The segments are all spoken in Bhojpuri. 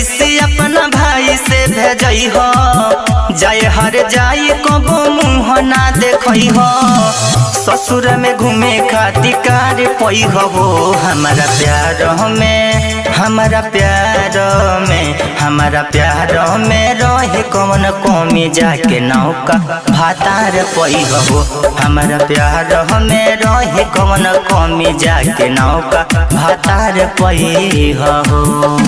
विषय अपना भाई से भेजई हो, जाए हर जाई कबो मुँह ना देखई हो, ससुर में घूमे खातिर कार पई हो। हमारा प्यार में हमारा प्यार में रहे कौन कमी जाके नौका भातार पई हो। हमारा प्यार में रहे कौन कमी जाके नौका भातार पई हो।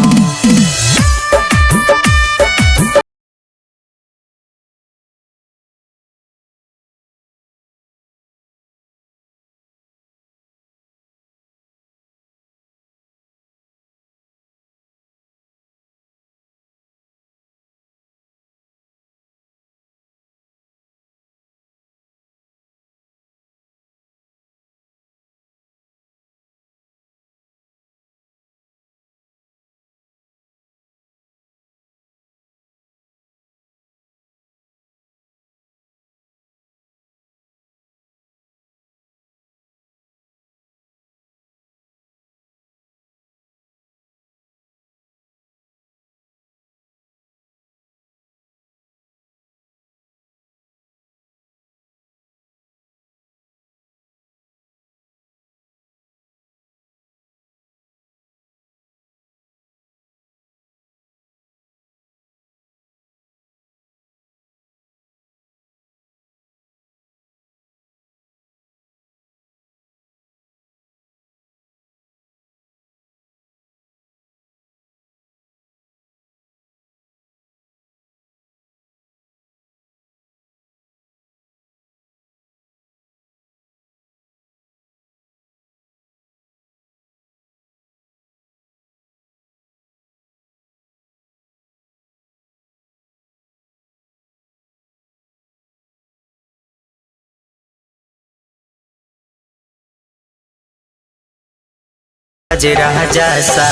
राजा सा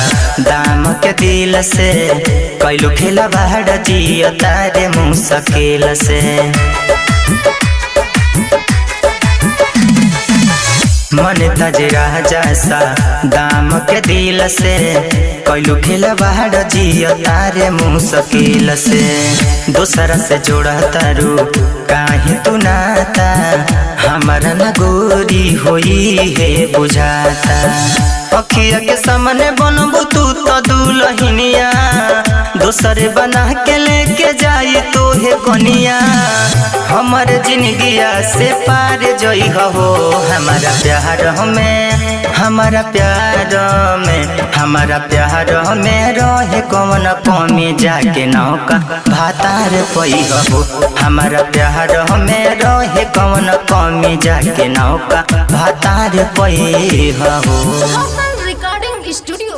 दाम के दिल से कैलू खेला बाहर जियो तारे मुश्किल से, मन तज राजा सा दाम के दिल से कैलू खेला बाहर जियो तारे मुश्किल से, दूसरा से जोड़ा तारू काहे तू नाता हमारा न गोरी होई है बुझाता, अखिया के सामने बनबू तू तो दुल्हनिया, दूसरे बना के लेके जाई तो हे कनिया, हमारे जिंदगिया से पार जोई हो। हमारा प्यार में रहे कौन कमी जाके नौका भातार पई हो। हमारा प्यार में रहे कौन कमी जाके नौका भातार पई हो। Recording studio.